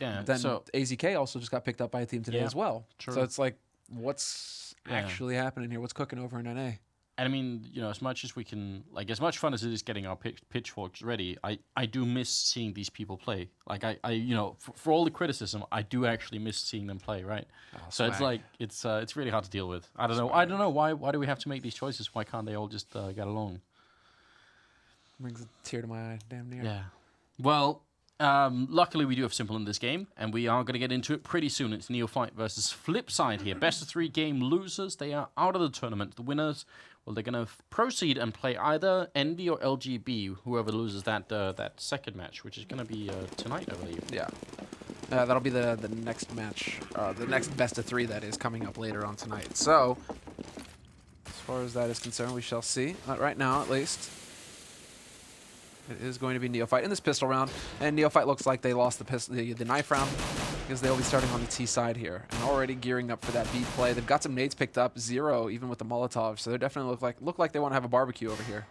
Yeah. then So AZK also just got picked up by a team today as well. True. So it's like, what's actually happening here? What's cooking over in NA? And I mean, you know, as much as we can, like, as much fun as it is getting our pitchforks ready, I do miss seeing these people play. Like, I you know, for all the criticism, I do actually miss seeing them play, right? Oh, so it's like, it's really hard to deal with. I don't know. Why do we have to make these choices? Why can't they all just get along? Brings a tear to my eye, damn near. Yeah. Well, luckily we do have Simple in this game, and we are going to get into it pretty soon. It's nEophyte versus Flipside here. Best of 3 game losers. They are out of the tournament. The winners, well, they're going to proceed and play either Envy or LGB, whoever loses that second match, which is going to be tonight, I believe. Yeah. That'll be the next match, the next best of 3 that is coming up later on tonight. So, as far as that is concerned, we shall see. Right now, at least. It is going to be nEophyte in this pistol round, and nEophyte looks like they lost the knife round because they'll be starting on the T side here and already gearing up for that B play. They've got some nades picked up, 0 even with the Molotov, so they definitely look like they want to have a barbecue over here.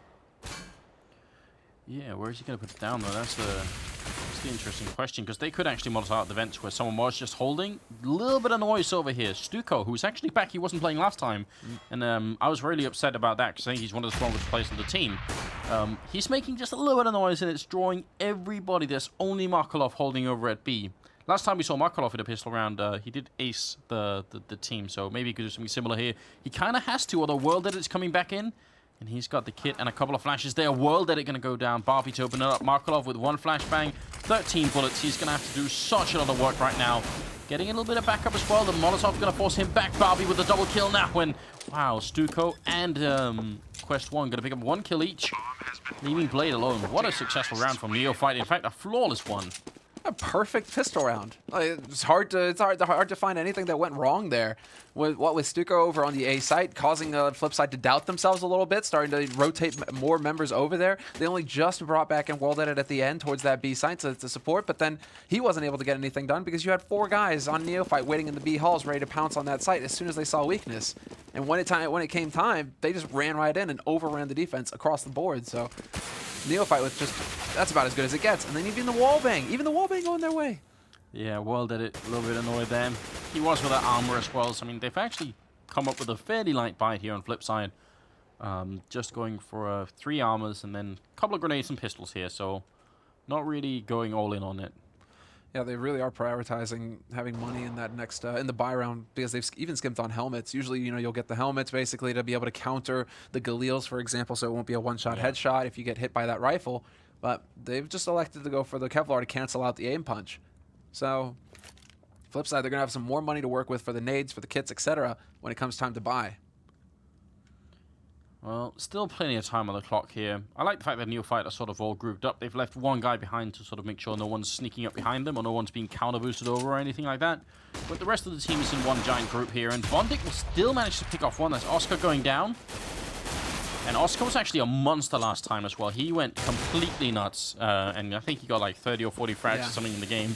Yeah, where is he going to put it down though? That's the interesting question, because they could actually Molotov out the vents where someone was just holding. A little bit of noise over here. Stuco, who's actually back, he wasn't playing last time, and I was really upset about that because I think he's one of the strongest players on the team. He's making just a little bit of noise, and it's drawing everybody. There's only Markolov holding over at B. Last time we saw Markolov in a pistol round, he did ace the team, so maybe he could do something similar here. He kind of has to, although World Edit's coming back in, and he's got the kit and a couple of flashes there. World Edit going to go down. Barbie to open it up. Markolov with 1 flashbang, 13 bullets. He's going to have to do such a lot of work right now. Getting a little bit of backup as well. The Molotov's going to force him back. Barbie with the double kill now. And wow, Stuco and Quest 1 going to pick up 1 kill each, leaving Blade alone. What a successful round from nEophyte. In fact, a flawless one. A perfect pistol round. It's hard to find anything that went wrong there. With Stuco over on the A site, causing the Flipside to doubt themselves a little bit, starting to rotate more members over there. They only just brought back in World Edit at the end towards that B site to support, but then he wasn't able to get anything done because you had 4 guys on nEophyte waiting in the B halls ready to pounce on that site as soon as they saw weakness. And when it came time, they just ran right in and overran the defense across the board. So nEophyte was just, that's about as good as it gets. And then even the wallbang going their way. Yeah, World Edit a little bit annoyed there. He was with that armor as well. So, I mean, they've actually come up with a fairly light bite here on Flipside. Just going for 3 armors and then a couple of grenades and pistols here. So, not really going all in on it. Yeah, they really are prioritizing having money in that next in the buy round because they've even skimped on helmets. Usually, you know, you'll get the helmets basically to be able to counter the Galils, for example, so it won't be a one-shot headshot if you get hit by that rifle. But they've just elected to go for the Kevlar to cancel out the aim punch. So, flip side, they're going to have some more money to work with for the nades, for the kits, etc. when it comes time to buy. Well, still plenty of time on the clock here. I like the fact that nEophyte are sort of all grouped up. They've left 1 guy behind to sort of make sure no one's sneaking up behind them or no one's being counter-boosted over or anything like that. But the rest of the team is in one giant group here, and Bondic will still manage to pick off 1. That's Oscar going down. And Oscar was actually a monster last time as well. He went completely nuts, and I think he got like 30 or 40 frags or something in the game.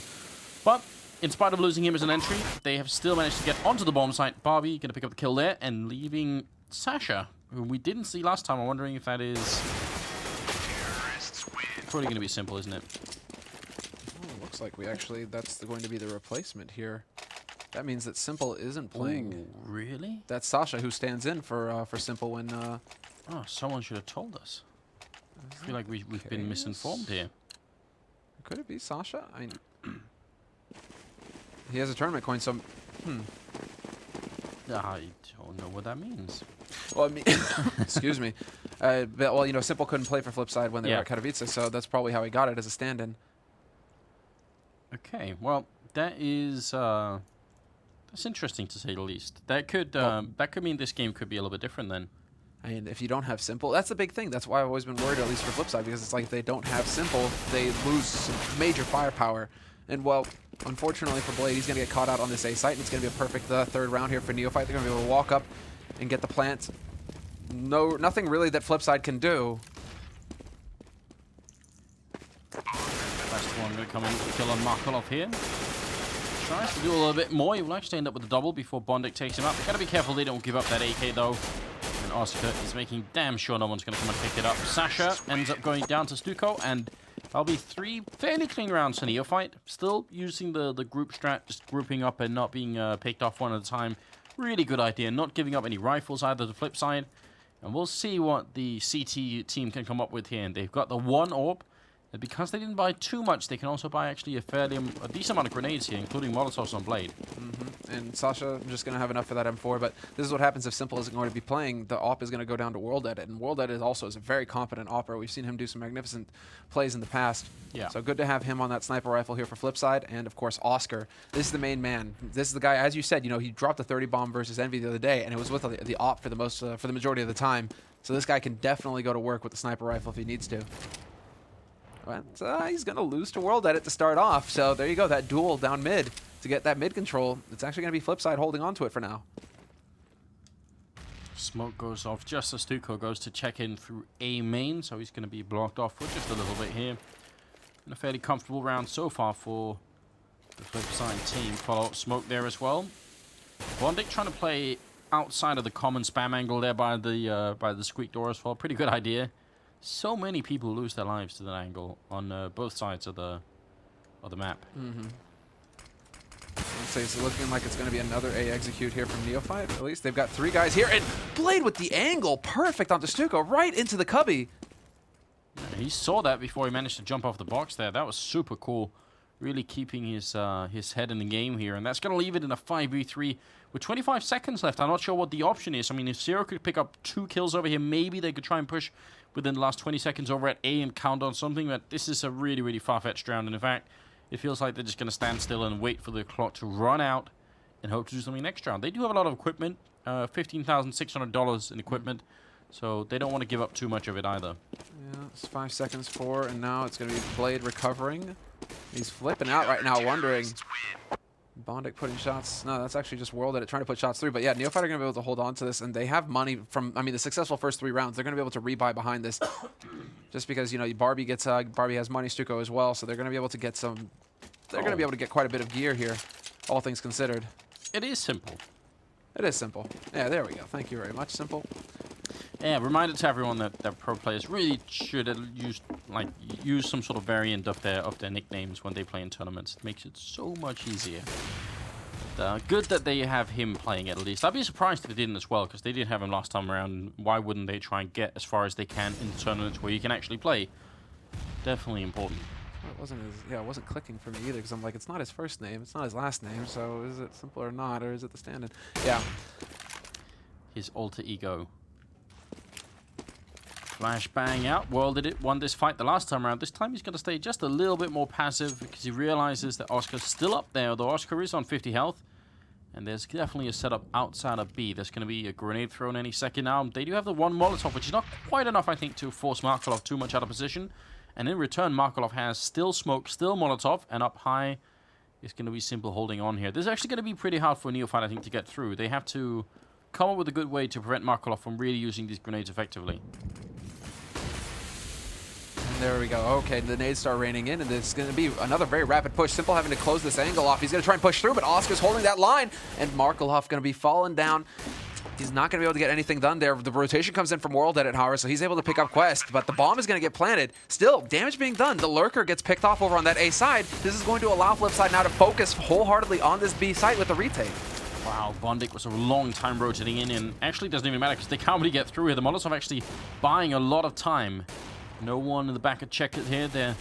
But in spite of losing him as an entry, they have still managed to get onto the bomb site. Barbie going to pick up the kill there, and leaving Sasha, who we didn't see last time. I'm wondering if that is probably going to be Simple, isn't it? Oh, looks like we actually, that's going to be the replacement here. That means that Simple isn't playing. Ooh, really? That's Sasha who stands in for Simple when... Oh, someone should have told us. I feel like we've been misinformed here. Could it be Sasha? I mean, he has a tournament coin, so... I don't know what that means. Well, I mean, excuse me. But, well, you know, Simple couldn't play for Flipside when they were at Katowice, so that's probably how he got it as a stand-in. Okay, well, that is that's interesting to say the least. That could mean this game could be a little bit different then. I mean, if you don't have Simple, that's the big thing. That's why I've always been worried, at least for Flipside, because it's like if they don't have Simple, they lose some major firepower. And, well, unfortunately for Blade, he's going to get caught out on this A site, and it's going to be a perfect 3rd round here for nEophyte. They're going to be able to walk up and get the plant. Nothing really that Flipside can do. That's the one going to come in with the kill on Markolov here. Tries to do a little bit more. He will actually end up with a double before Bondic takes him up. They've got to be careful they don't give up that AK, though. And Oscar is making damn sure no one's going to come and pick it up. Sasha ends up going down to Stuco, and That'll be 3 fairly clean rounds to nEophyte. Still using the group strat, just grouping up and not being picked off one at a time. Really good idea. Not giving up any rifles either, the flip side. And we'll see what the CT team can come up with here. And they've got the 1 orb. And because they didn't buy too much, they can also buy actually a decent amount of grenades here, including Molotovs on Blade. And Sasha just going to have enough for that M4, but this is what happens if Simple isn't going to be playing. The AWP is going to go down to World Edit, and World Edit also is a very competent AWPer. We've seen him do some magnificent plays in the past. Yeah. So good to have him on that sniper rifle here for Flipside, and of course Oscar. This is the main man. This is the guy, as you said, you know, he dropped a 30 bomb versus Envy the other day, and it was with the AWP for the majority of the time. So this guy can definitely go to work with the sniper rifle if he needs to. But he's going to lose to World Edit to start off. So there you go, that duel down mid to get that mid control. It's actually going to be Flipside holding on to it for now. Smoke goes off just as Stuko goes to check in through A main, so he's going to be blocked off for just a little bit here. And a fairly comfortable round so far for the Flipside team. Follow-up smoke there as well. Bondic trying to play outside of the common spam angle there by the squeak door as well. Pretty good idea. So many people lose their lives to that angle on both sides of the map. Let's say it's looking like it's going to be another A execute here from nEophyte. At least they've got 3 guys here, and Blade with the angle, perfect onto Stuko, right into the cubby. Yeah, he saw that before he managed to jump off the box there. That was super cool. Really keeping his head in the game here, and that's going to leave it in a 5v3 with 25 seconds left. I'm not sure what the option is. I mean, if Zero could pick up 2 kills over here, maybe they could try and push within the last 20 seconds over at A and count on something, but this is a really, really far-fetched round, and in fact, it feels like they're just going to stand still and wait for the clock to run out and hope to do something next round. They do have a lot of equipment, $15,600 in equipment, so they don't want to give up too much of it either. Yeah, it's 5 seconds 4, and now it's going to be Blade recovering. He's flipping out right now, wondering. Bondic putting shots. No, that's actually just World Edit trying to put shots through. But yeah, nEophyte are going to be able to hold on to this, and they have money from, I mean, the successful first 3 rounds. They're going to be able to rebuy behind this. Just because, you know, Barbie has money, Stuko as well, so they're going to be able to get some, they're going to be able to get quite a bit of gear here, all things considered. It is simple. It is simple. Yeah, there we go. Thank you very much, Simple. Yeah, reminder to everyone that pro players really should use some sort of variant of their nicknames when they play in tournaments. It makes it so much easier. But, good that they have him playing it at least. I'd be surprised if they didn't as well, because they did have him last time around. Why wouldn't they try and get as far as they can in tournaments where you can actually play? Definitely important. Well, it wasn't clicking for me either, because I'm like, it's not his first name, it's not his last name, so is it Simple or not, or is it the stand-in? Yeah. His alter ego. Flashbang out. World Edit won this fight the last time around. This time he's going to stay just a little bit more passive because he realizes that Oscar's still up there, although Oscar is on 50 health. And there's definitely a setup outside of B. There's going to be a grenade thrown any second now. They do have the 1 Molotov, which is not quite enough, I think, to force Markelov too much out of position. And in return, Markelov has still smoke, still Molotov, and up high is going to be Simple holding on here. This is actually going to be pretty hard for nEophyte, I think, to get through. They have to come up with a good way to prevent Markelov from really using these grenades effectively. There we go. Okay, the nades start raining in, and it's going to be another very rapid push. Simple having to close this angle off. He's going to try and push through, but Oscar's holding that line, and Markelov going to be falling down. He's not going to be able to get anything done there. The rotation comes in from World Edit, however, so he's able to pick up Quest, but the bomb is going to get planted. Still, damage being done. The Lurker gets picked off over on that A side. This is going to allow Flipside now to focus wholeheartedly on this B site with the retake. Wow, Bondic was a long time rotating in, and actually doesn't even matter because they can't really get through here. The Molotov actually buying a lot of time. No one in the back of check it here. They're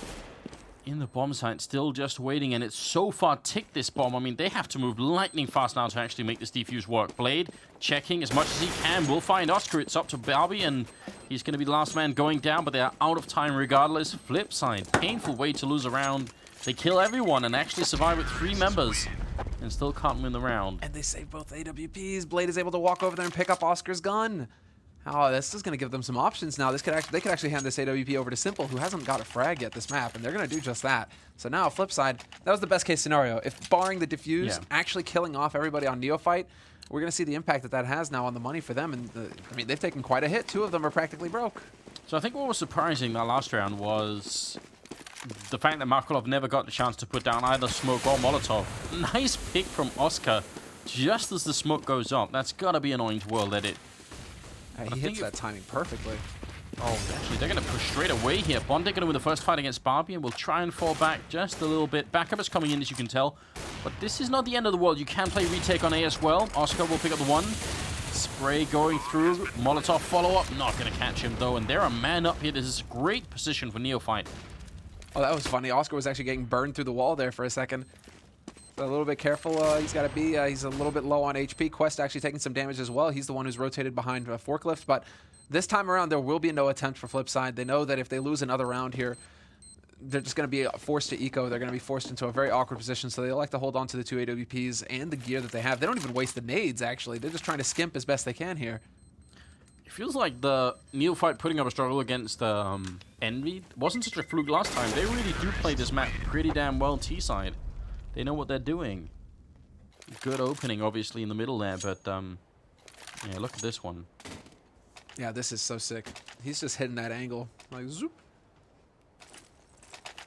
in the bomb site, still just waiting, and it's so far ticked, this bomb. I mean, they have to move lightning fast now to actually make this defuse work. Blade checking as much as he can. We'll find Oscar. It's up to Barbie, and he's going to be the last man going down, but they are out of time regardless. Flipside, painful way to lose a round. They kill everyone and actually survive with 3 members and still can't win the round. And they save both AWPs. Blade is able to walk over there and pick up Oscar's gun. Oh, this is going to give them some options now. They could actually hand this AWP over to Simple, who hasn't got a frag yet this map, and they're going to do just that. So now, Flipside, that was the best case scenario. If barring the defuse, actually killing off everybody on nEophyte, we're going to see the impact that that has now on the money for them. And I mean, they've taken quite a hit. 2 of them are practically broke. So I think what was surprising that last round was the fact that Markelov never got the chance to put down either smoke or Molotov. Nice pick from Oscar just as the smoke goes up. That's got to be annoying to World Edit. He hits that timing perfectly. Oh, actually, they're going to push straight away here. Bondic going to win the first fight against Barbie, and will try and fall back just a little bit. Backup is coming in, as you can tell. But this is not the end of the world. You can play retake on A as well. Oscar will pick up the one. Spray going through. Molotov follow-up. Not going to catch him, though. And they're a man up here. This is a great position for nEophyte. Oh, that was funny. Oscar was actually getting burned through the wall there for a second. So a little bit careful. He's got to be. He's a little bit low on HP. Quest actually taking some damage as well. He's the one who's rotated behind Forklift. But this time around, there will be no attempt for Flipside. They know that if they lose another round here, they're just going to be forced to eco. They're going to be forced into a very awkward position. So they like to hold on to the 2 AWPs and the gear that they have. They don't even waste the nades, actually. They're just trying to skimp as best they can here. It feels like the nEophyte putting up a struggle against Envy wasn't such a fluke last time. They really do play this map pretty damn well T-side. They know what they're doing. Good opening, obviously, in the middle there, but yeah, look at this one. Yeah, this is so sick. He's just hitting that angle. Like, zoop.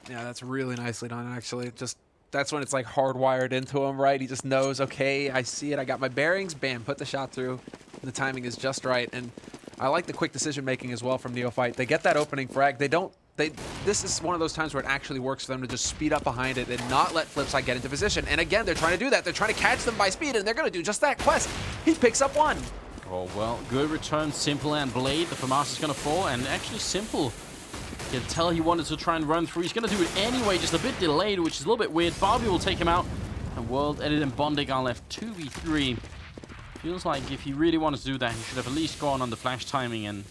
Yeah, that's really nicely done, actually. Just, that's when it's like hardwired into him, right? He just knows, okay, I see it, I got my bearings, bam, put the shot through. The timing is just right, and I like the quick decision-making as well from nEophyte. They get that opening frag. This is one of those times where it actually works for them to just speed up behind it and not let Flipside get into position. And again, they're trying to do that. They're trying to catch them by speed, and they're going to do just that. Quest, he picks up one. Oh, well, good return. Simple and Blade. The FAMAS is going to fall, and actually Simple, you can tell he wanted to try and run through. He's going to do it anyway, just a bit delayed, which is a little bit weird. Barbie will take him out, and World Edit and Bondic are left 2v3. Feels like if he really wanted to do that, he should have at least gone on the flash timing and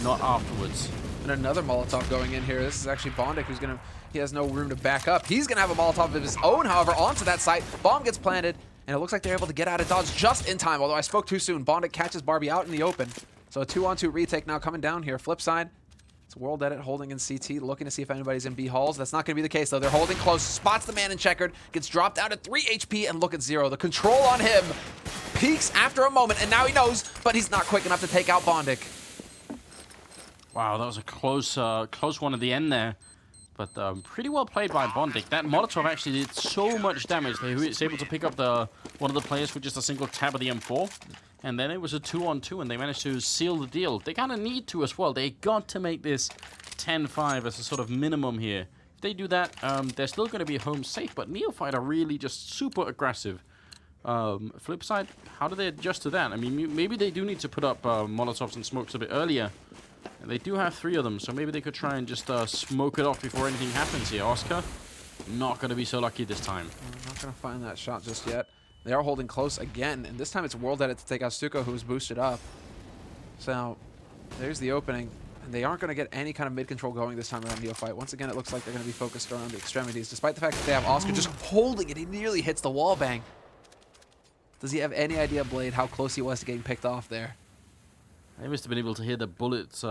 not afterwards. And another Molotov going in here. This is actually Bondic who's going to... He has no room to back up. He's going to have a Molotov of his own, however, onto that site. Bomb gets planted, and it looks like they're able to get out of dodge just in time, although I spoke too soon. Bondic catches Barbie out in the open. So a 2-on-2 retake now coming down here. Flipside, it's World Edit holding in CT, looking to see if anybody's in B halls. That's not going to be the case, though. They're holding close, spots the man in checkered, gets dropped down to 3 HP, and look at Zero. The control on him peaks after a moment, and now he knows, but he's not quick enough to take out Bondic. Wow, that was a close one at the end there. But pretty well played by Bondic. That Molotov actually did so much damage that he was able to pick up one of the players with just a single tab of the M4. And then it was a 2-on-2, and they managed to seal the deal. They kind of need to as well. They got to make this 10-5 as a sort of minimum here. If they do that, they're still going to be home safe. But nEophyte are really just super aggressive. Flipside, how do they adjust to that? I mean, maybe they do need to put up Molotovs and smokes a bit earlier. And they do have 3 of them, so maybe they could try and just smoke it off before anything happens here. Oscar, not going to be so lucky this time. I'm not going to find that shot just yet. They are holding close again, and this time it's World Edit to take out Stuko, who's boosted up. So there's the opening, and they aren't going to get any kind of mid-control going this time around nEophyte. Once again, it looks like they're going to be focused around the extremities, despite the fact that they have Oscar just holding it. He nearly hits the wall bang. Does he have any idea, Blade, how close he was to getting picked off there? They must have been able to hear the bullets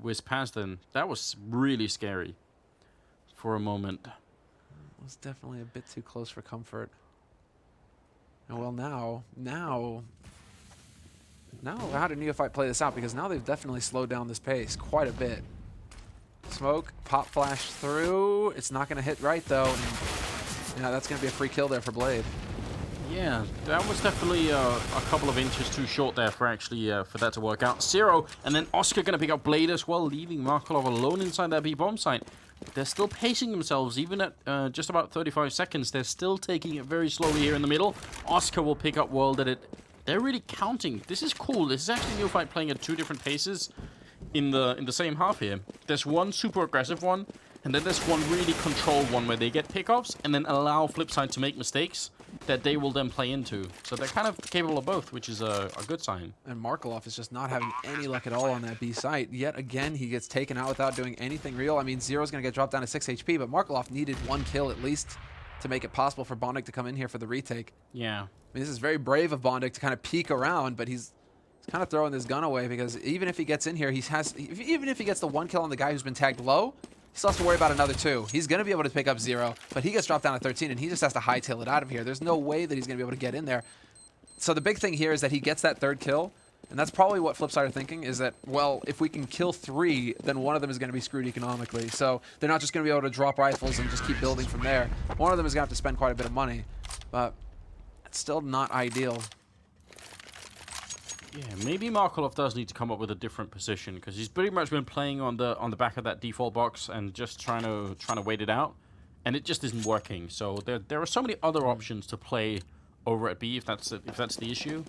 whiz past them. That was really scary for a moment. It was definitely a bit too close for comfort. And well, now, how did nEophyte play this out? Because now they've definitely slowed down this pace quite a bit. Smoke, pop flash through. It's not going to hit right, though. And, yeah, that's going to be a free kill there for Blade. Yeah, that was definitely a couple of inches too short there for actually for that to work out. Zero, and then Oscar going to pick up Blade as well, leaving Markolov alone inside that B-bomb site. They're still pacing themselves, even at just about 35 seconds. They're still taking it very slowly here in the middle. Oscar will pick up World Edit. They're really counting. This is cool. This is actually nEophyte playing at 2 different paces in the same half here. There's one super aggressive one, and then there's one really controlled one where they get pickoffs and then allow Flipside to make mistakes that they will then play into. So they're kind of capable of both, which is a good sign. And Markolov is just not having any luck at all on that B site. Yet again, he gets taken out without doing anything real. I mean, Zero's going to get dropped down to 6 HP, but Markolov needed 1 kill at least to make it possible for Bondic to come in here for the retake. Yeah. I mean, this is very brave of Bondic to kind of peek around, but he's kind of throwing this gun away because even if he gets in here, even if he gets the 1 kill on the guy who's been tagged low, he still has to worry about another 2. He's going to be able to pick up 0, but he gets dropped down to 13, and he just has to hightail it out of here. There's no way that he's going to be able to get in there. So the big thing here is that he gets that 3rd kill, and that's probably what Flipside are thinking, is that, well, if we can kill 3, then one of them is going to be screwed economically. So they're not just going to be able to drop rifles and just keep building from there. One of them is going to have to spend quite a bit of money, but it's still not ideal. Yeah, maybe Markelov does need to come up with a different position because he's pretty much been playing on the back of that default box and just trying to wait it out, and it just isn't working. So there are so many other options to play over at B if that's the issue.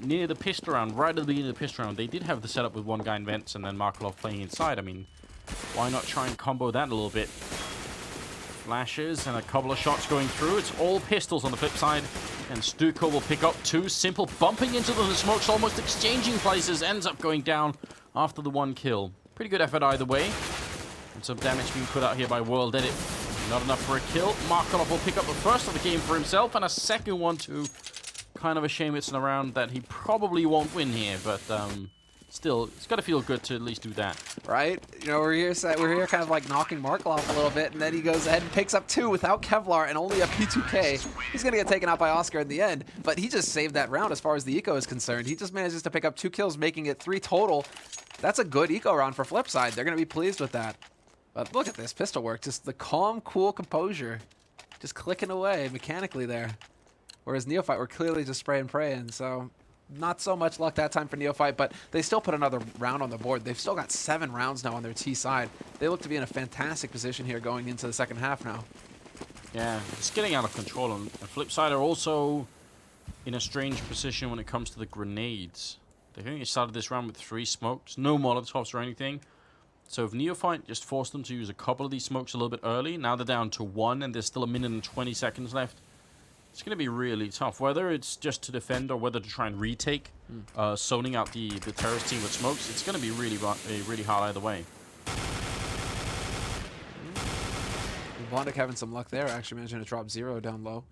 Near the pistol round, right at the beginning of the pistol round, they did have the setup with one guy in vents and then Markelov playing inside. I mean, why not try and combo that a little bit? Flashes and a couple of shots going through. It's all pistols on the flip side. And Stuko will pick up two. Simple bumping into the smokes, almost exchanging places. Ends up going down after the one kill. Pretty good effort either way. And some damage being put out here by World Edit. Not enough for a kill. Markelov will pick up the first of the game for himself. And a second one too. Kind of a shame it's in a round that he probably won't win here. But still, it's got to feel good to at least do that. Right? You know, we're here kind of like knocking Markel off a little bit, and then he goes ahead and picks up 2 without Kevlar and only a P2K. He's going to get taken out by Oscar in the end, but he just saved that round as far as the eco is concerned. He just manages to pick up 2 kills, making it 3 total. That's a good eco round for Flipside. They're going to be pleased with that. But look at this pistol work. Just the calm, cool composure. Just clicking away mechanically there. Whereas nEophyte were clearly just spray and praying, so not so much luck that time for nEophyte, but they still put another round on the board. They've still got 7 rounds now on their T side. They look to be in a fantastic position here going into the second half now. Yeah, it's getting out of control. And Flipside are also in a strange position when it comes to the grenades. They only started this round with 3 smokes, no Molotovs or anything. So if nEophyte just forced them to use a couple of these smokes a little bit early, now they're down to 1 and there's still 1 minute and 20 seconds left. It's going to be really tough, whether it's just to defend or whether to try and retake, zoning out the terrorist team with smokes. It's going to be really hard either way. Bondic having some luck there, actually managing to drop 0 down low.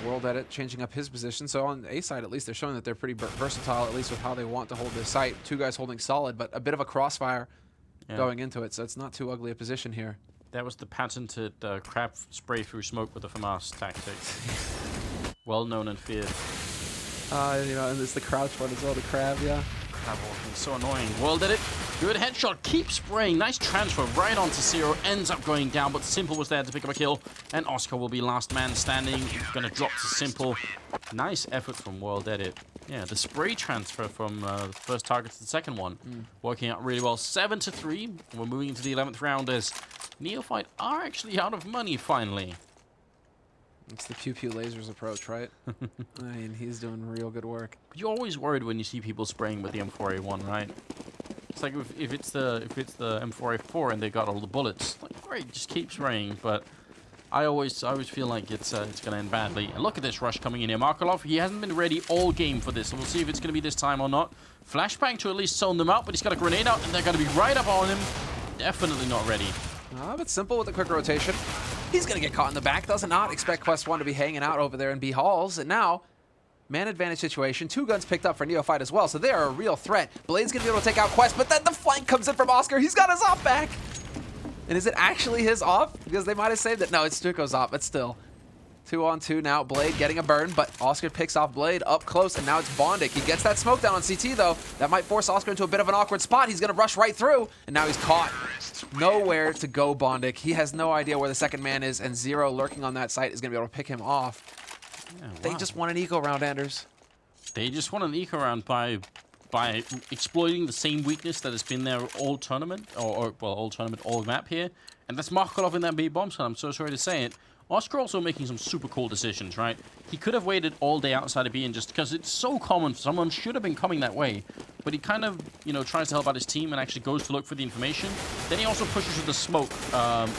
World Edit changing up his position, so on A side at least they're showing that they're pretty versatile, at least with how they want to hold this site. 2 guys holding solid, but a bit of a crossfire going into it, so it's not too ugly a position here. That was the patented crab spray through smoke with the FAMAS tactics. Well known and feared. You know, and it's the crouch one as well, the crab, yeah. Crab walking, so annoying. World Edit, good headshot, keep spraying. Nice transfer right onto Zero, ends up going down, but Simple was there to pick up a kill. And Oscar will be last man standing. Gonna drop to Simple. Nice effort from World Edit. Yeah, the spray transfer from the first target to the second one. Working out really well. 7-3. We're moving into the 11th round as nEophyte are actually out of money finally. It's the pew pew lasers approach, right? I mean, he's doing real good work. But you're always worried when you see people spraying with the M4A1, right? It's like if it's the M4A4 and they got all the bullets, like great, just keep spraying. But I always feel like it's gonna end badly. And look at this rush coming in here. Markelov, he hasn't been ready all game for this, so we'll see if it's gonna be this time or not. Flashbang to at least zone them out, but he's got a grenade out, and they're gonna be right up on him. Definitely not ready. But Simple with a quick rotation. He's going to get caught in the back. Does not expect Quest 1 to be hanging out over there in B halls. And now, man advantage situation. 2 guns picked up for nEophyte as well. So they are a real threat. Blade's going to be able to take out Quest, but then the flank comes in from Oscar. He's got his op back. And is it actually his op? Because they might have saved it. No, it's Stuko's op, but still. 2-on-2 now. Blade getting a burn, but Oscar picks off Blade up close, and now it's Bondic. He gets that smoke down on CT, though. That might force Oscar into a bit of an awkward spot. He's going to rush right through, and now he's caught. Nowhere to go, Bondic. He has no idea where the second man is, and Zero lurking on that site is going to be able to pick him off. Yeah, wow. They just won an eco round, Anders. They just won an eco round by exploiting the same weakness that has been there all tournament, all map here, and that's Markelov in that B bomb site. I'm so sorry to say it. Oscar also making some super cool decisions, right? He could have waited all day outside of B and just because it's so common, someone should have been coming that way. But he kind of, tries to help out his team and actually goes to look for the information. Then he also pushes with the smoke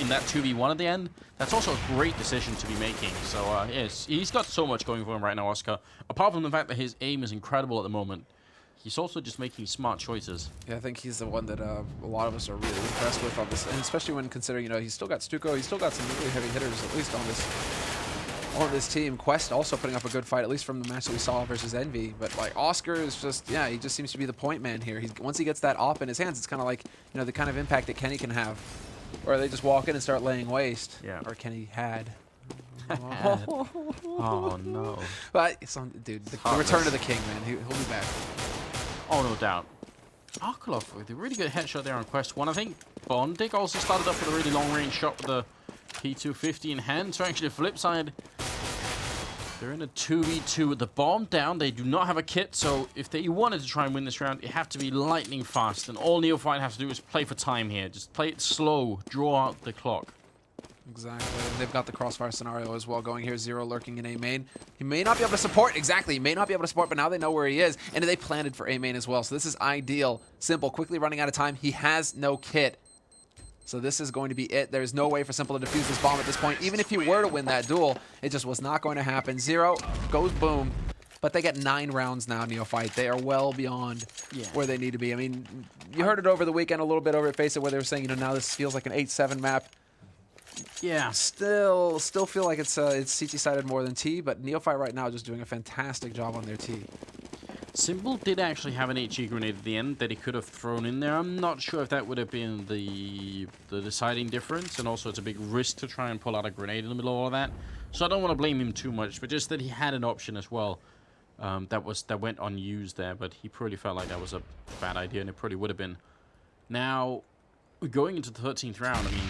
in that 2v1 at the end. That's also a great decision to be making. So, yes, he's got so much going for him right now, Oscar. Apart from the fact that his aim is incredible at the moment. He's also just making smart choices. Yeah, I think he's the one that a lot of us are really impressed with on this, and especially when considering, he's still got Stuko, he's still got some really heavy hitters, at least on this team. Quest also putting up a good fight, at least from the match that we saw versus Envy. But like Oscar is just, he just seems to be the point man here. Once he gets that op in his hands, it's kind of like, the kind of impact that Kenny can have, where they just walk in and start laying waste. Yeah. Or Kenny had. Oh no! But dude, the return of the king, man. He'll be back. Oh, no doubt. Markelov with a really good headshot there on Quest 1. I think Bondic also started off with a really long-range shot with the P250 in hand. So actually, flip side, They're in a 2v2 with the bomb down. They do not have a kit, so if they wanted to try and win this round, it have to be lightning fast. And all nEophyte have to do is play for time here. Just play it slow, draw out the clock. Exactly. And they've got the crossfire scenario as well going here. Zero lurking in A main. He may not be able to support. Exactly. He may not be able to support, but now they know where he is. And they planted for A main as well. So this is ideal. Simple. Quickly running out of time. He has no kit. So this is going to be it. There's no way for Simple to defuse this bomb at this point. Even if he were to win that duel, it just was not going to happen. Zero goes boom. But they get 9 rounds now, nEophyte. They are well beyond where they need to be. I mean, you heard it over the weekend a little bit over at Face It where they were saying, you know, now this feels like an 8-7 map. Yeah. Still feel like it's CT sided more than T, but nEophyte right now just doing a fantastic job on their T. Simple did actually have an HE grenade at the end that he could have thrown in there. I'm not sure if that would have been the deciding difference, and also it's a big risk to try and pull out a grenade in the middle of all of that. So I don't want to blame him too much, but just that he had an option as well that went unused there, but he probably felt like that was a bad idea, and it probably would have been. Now, going into the 13th round, I mean,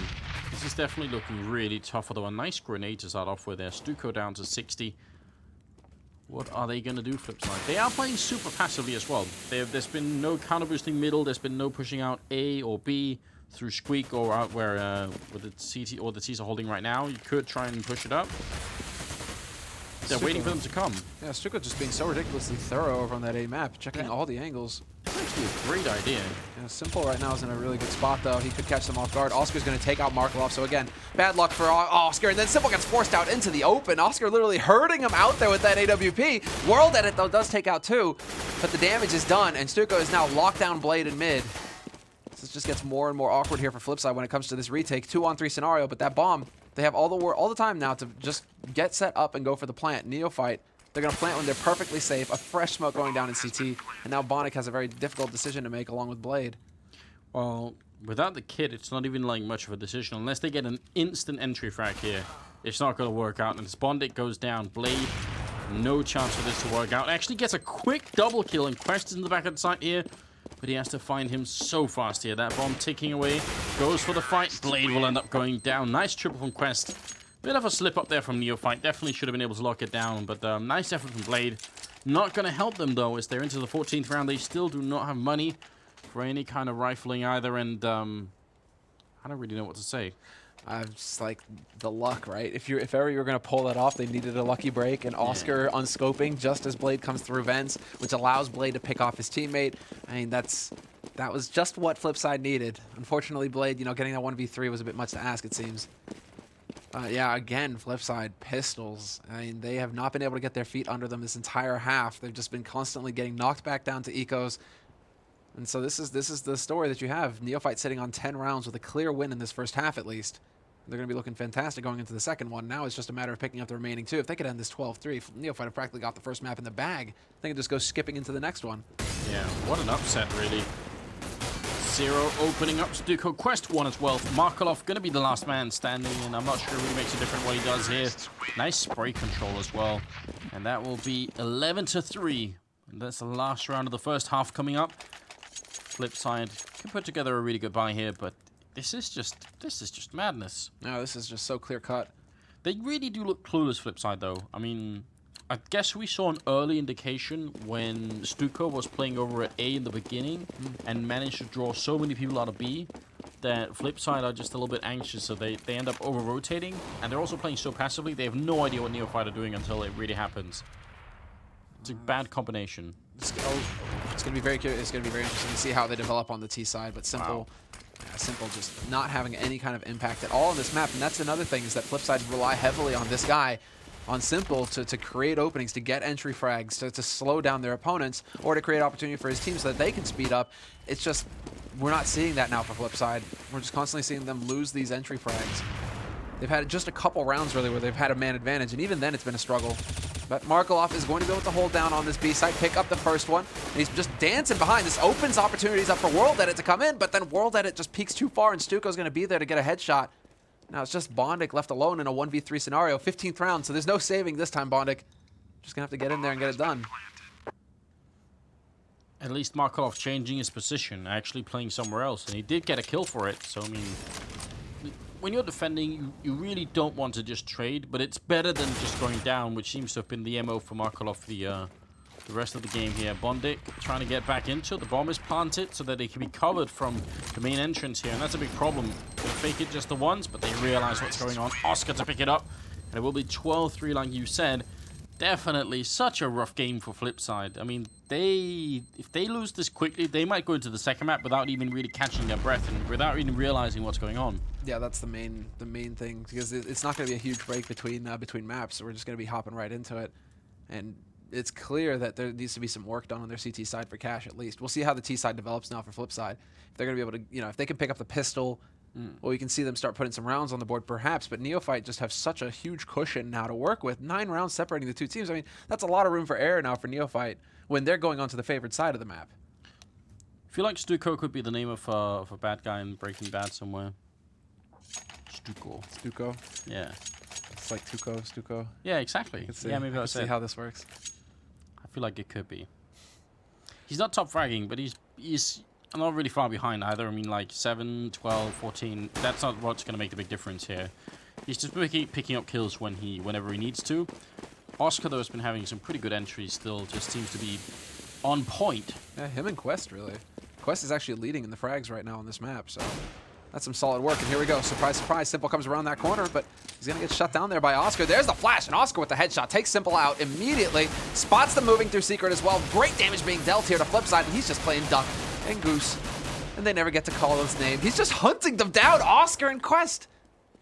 this is definitely looking really tough, although a nice grenade to start off with there. Stuco down to 60. What are they going to do, Flipside? They are playing super passively as well. There's been no counter boosting middle. There's been no pushing out A or B through Squeak or out where the CT or the T's are holding right now. You could try and push it up. They're waiting for them to come. Yeah, Stuco just being so ridiculously thorough over on that A map, checking all the angles. It's actually a great idea. Yeah, Simple right now is in a really good spot, though. He could catch them off guard. Oscar's going to take out Markelov, so again, bad luck for Oscar. And then Simple gets forced out into the open. Oscar literally hurting him out there with that AWP. World Edit, though, does take out 2, but the damage is done, and Stuco is now locked down Blade in mid. This just gets more and more awkward here for Flipside when it comes to this retake. 2-on-3 scenario, but that bomb, they have all the time now to just get set up and go for the plant. nEophyte, they're going to plant when they're perfectly safe. A fresh smoke going down in CT. And now Bonic has a very difficult decision to make along with Blade. Well, without the kit, it's not even like much of a decision. Unless they get an instant entry frag here, it's not going to work out. And as Bondic goes down, Blade, no chance for this to work out. Actually gets a quick double kill, and Quest is in the back of the site here. But he has to find him so fast here. That bomb ticking away. Goes for the fight. Blade will end up going down. Nice triple from Quest. Bit of a slip up there from nEophyte. Definitely should have been able to lock it down. But nice effort from Blade. Not going to help them, though, as they're into the 14th round. They still do not have money for any kind of rifling either. And I don't really know what to say. Just like the luck, right? If ever you were going to pull that off, they needed a lucky break, and Oscar unscoping just as Blade comes through vents, which allows Blade to pick off his teammate. I mean, that was just what Flipside needed. Unfortunately, Blade, you know, getting that 1v3 was a bit much to ask, it seems. Yeah, again, Flipside, pistols. I mean, they have not been able to get their feet under them this entire half. They've just been constantly getting knocked back down to ecos. And so this is the story that you have. nEophyte sitting on 10 rounds with a clear win in this first half, at least. They're going to be looking fantastic going into the second one. Now it's just a matter of picking up the remaining 2. If they could end this 12-3, nEophyte have practically got the first map in the bag. They can just go skipping into the next one. Yeah, what an upset, really. Zero opening up. Stuco Quest 1 as well. Markelov going to be the last man standing, and I'm not sure it really makes a difference what he does here. Nice spray control as well. And that will be 11-3. And that's the last round of the first half coming up. Flipside can put together a really good buy here, but this is just madness. No, this is just so clear cut. They really do look clueless, Flipside, though. I mean, I guess we saw an early indication when Stuco was playing over at A in the beginning and managed to draw so many people out of B that Flipside are just a little bit anxious, so they end up over-rotating, and they're also playing so passively, they have no idea what nEophyte are doing until it really happens. It's a bad combination. It's going to be very curious. It's going to be very interesting to see how they develop on the T side, but Simple... Yeah, Simple just not having any kind of impact at all on this map. And that's another thing, is that Flipside rely heavily on this guy, on Simple, to create openings, to get entry frags, to slow down their opponents, or to create opportunity for his team so that they can speed up. It's just, we're not seeing that now for Flipside. We're just constantly seeing them lose these entry frags. They've had just a couple rounds, really, where they've had a man advantage, and even then it's been a struggle. But Markelov is going to be able to hold down on this B side, pick up the first one, and he's just dancing behind. This opens opportunities up for World Edit to come in, but then World Edit just peeks too far, and Stuco's going to be there to get a headshot. Now it's just Bondic left alone in a 1v3 scenario, 15th round, so there's no saving this time, Bondic. Just going to have to get in there and get it done. At least Markelov changing his position, actually playing somewhere else, and he did get a kill for it, so I mean... when you're defending, you really don't want to just trade, but it's better than just going down, which seems to have been the MO for Markelov the rest of the game here. Bondik trying to get back into it. The bomb is planted so that they can be covered from the main entrance here, and that's a big problem. They fake it just the once, but they realize what's going on. Oscar to pick it up, and it will be 12-3 like you said. Definitely such a rough game for Flipside. I mean, if they lose this quickly, they might go into the second map without even really catching their breath and without even realizing what's going on. Yeah, that's the main thing, because it's not going to be a huge break between maps. So we're just going to be hopping right into it, and it's clear that there needs to be some work done on their CT side for Cash at least. We'll see how the T side develops now for Flipside. If they're going to be able to, if they can pick up the pistol. Well, you can see them start putting some rounds on the board, perhaps, but nEophyte just have such a huge cushion now to work with. 9 rounds separating the two teams. I mean, that's a lot of room for error now for nEophyte when they're going onto the favored side of the map. I feel like Stuko could be the name of a bad guy in Breaking Bad somewhere. Stuko? Yeah. It's like Stuko. Yeah, exactly. Yeah, maybe that's see how this works. I feel like it could be. He's not top fragging, but he's not really far behind either. I mean, like 7, 12, 14. That's not what's going to make the big difference here. He's just picking up kills whenever he needs to. Oscar, though, has been having some pretty good entries still. Just seems to be on point. Yeah, him and Quest, really. Quest is actually leading in the frags right now on this map, so that's some solid work. And here we go. Surprise, surprise. Simple comes around that corner, but he's going to get shut down there by Oscar. There's the flash, and Oscar with the headshot takes Simple out immediately. Spots them moving through Secret as well. Great damage being dealt here to Flipside, and he's just playing Duck and Goose. And they never get to call his name. He's just hunting them down, Oscar and Quest.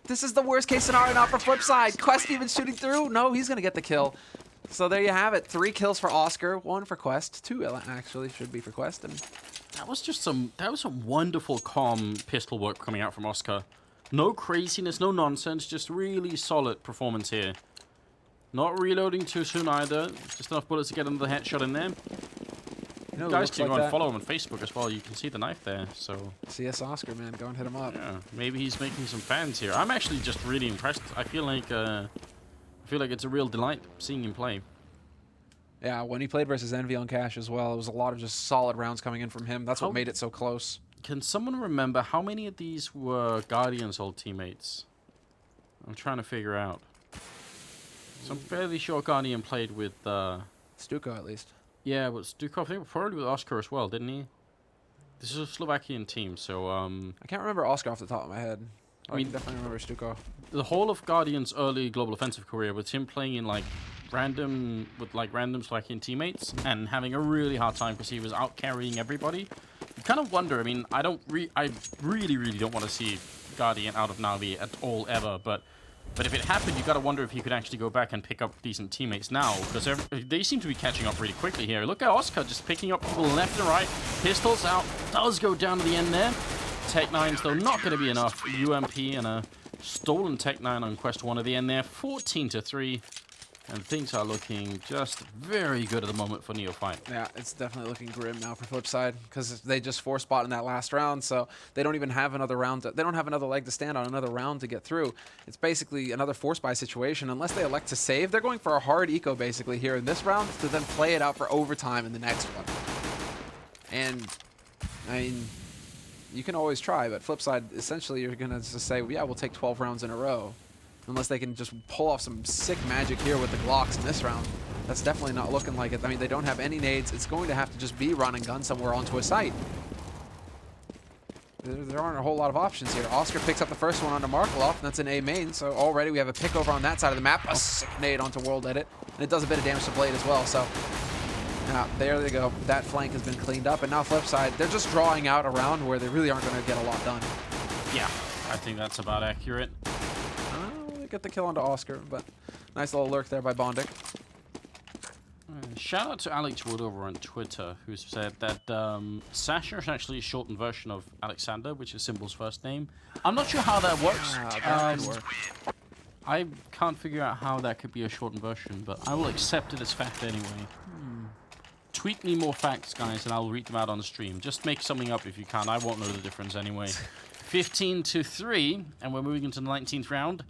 This is the worst case scenario now for Flipside. Quest even shooting through. No, he's going to get the kill. So there you have it. 3 kills for Oscar, 1 for Quest. 2 actually should be for Quest. And that was some wonderful, calm pistol work coming out from Oscar. No craziness, no nonsense, just really solid performance here. Not reloading too soon either. Just enough bullets to get another headshot in there. You guys can go and follow him on Facebook as well. You can see the knife there. So CS Oscar, man, go and hit him up. Yeah, maybe he's making some fans here. I'm actually just really impressed. I feel like it's a real delight seeing him play. Yeah, when he played versus Envy on Cash as well, it was a lot of just solid rounds coming in from him. That's what made it so close. Can someone remember how many of these were Guardian's old teammates? I'm trying to figure out. So I'm fairly sure Guardian played with Stuko at least. Yeah, but Stuko, I think probably with Oscar as well, didn't he? This is a Slovakian team, so I can't remember Oscar off the top of my head. I mean, definitely remember Stuko. The whole of Guardian's early global offensive career was him playing in random Slovakian teammates and having a really hard time because he was out carrying everybody. You kind of wonder. I mean, I really don't want to see Guardian out of Navi at all ever, but if it happened, you got to wonder if he could actually go back and pick up decent teammates now, because they seem to be catching up really quickly here. Look at Oscar just picking up people left and right. Pistols out, does go down to the end there. Tech 9s, though, not going to be enough. UMP and a stolen Tech 9 on Quest 1 at the end there. 14-3. And things are looking just very good at the moment for nEophyte. Yeah, it's definitely looking grim now for Flipside, because they just 4-spot in that last round, so they don't even have another round. They don't have another leg to stand on, another round to get through. It's basically another 4-spy situation. Unless they elect to save, they're going for a hard eco basically here in this round to then play it out for overtime in the next one. And, I mean, you can always try, but Flipside, essentially you're going to just say, yeah, we'll take 12 rounds in a row. Unless they can just pull off some sick magic here with the Glocks in this round. That's definitely not looking like it. I mean, they don't have any nades. It's going to have to just be run and gun somewhere onto a site. There aren't a whole lot of options here. Oscar picks up the first one onto Markelov, and that's an A main, so already we have a pick over on that side of the map. A sick nade onto World Edit, and it does a bit of damage to Blade as well, so now there they go. That flank has been cleaned up, and now Flipside, they're just drawing out a round where they really aren't going to get a lot done. Yeah, I think that's about accurate. Get the kill onto Oscar, but nice little lurk there by Bondik. Shout out to Alex Wood over on Twitter, who said that Sasha is actually a shortened version of Alexander, which is Symbol's first name. I'm not sure how that works. That could work. I can't figure out how that could be a shortened version, but I will accept it as fact anyway. Tweet me more facts, guys, and I'll read them out on the stream. Just make something up if you can. I won't know the difference anyway. 15-3, and we're moving into the 19th round.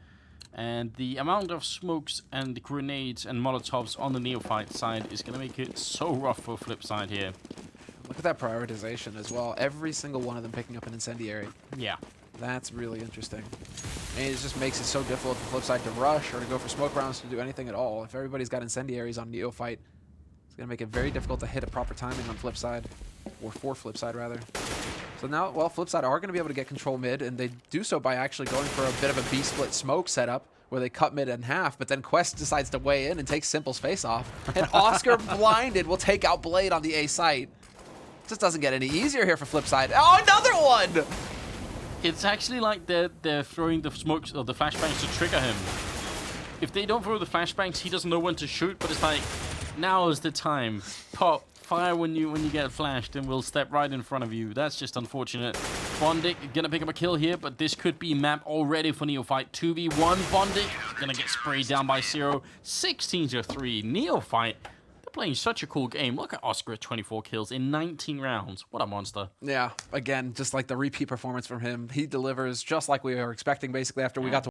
And the amount of smokes and grenades and molotovs on the nEophyte side is going to make it so rough for Flipside here. Look at that prioritization as well. Every single one of them picking up an incendiary. Yeah. That's really interesting. And it just makes it so difficult for Flipside to rush or to go for smoke rounds to do anything at all. If everybody's got incendiaries on nEophyte, it's going to make it very difficult to hit a proper timing on Flipside, or for Flipside rather. So now, well, Flipside are going to be able to get control mid, and they do so by actually going for a bit of a B-split smoke setup where they cut mid in half, but then Quest decides to weigh in and take Simple's face off. And Oscar blinded will take out Blade on the A site. Just doesn't get any easier here for Flipside. Oh, another one! It's actually like they're throwing the smokes or the flashbangs to trigger him. If they don't throw the flashbangs, he doesn't know when to shoot, but it's like, now is the time. Pop, fire when you get flashed, and we'll step right in front of you. That's just unfortunate. Bondic gonna pick up a kill here, but this could be map already for nEophyte. 2v1, Bondic gonna get sprayed down by Zero. 16-3, nEophyte. Playing such a cool game. Look at Oscar at 24 kills in 19 rounds. What a monster. Yeah, again, just like the repeat performance from him. He delivers just like we were expecting basically after we got to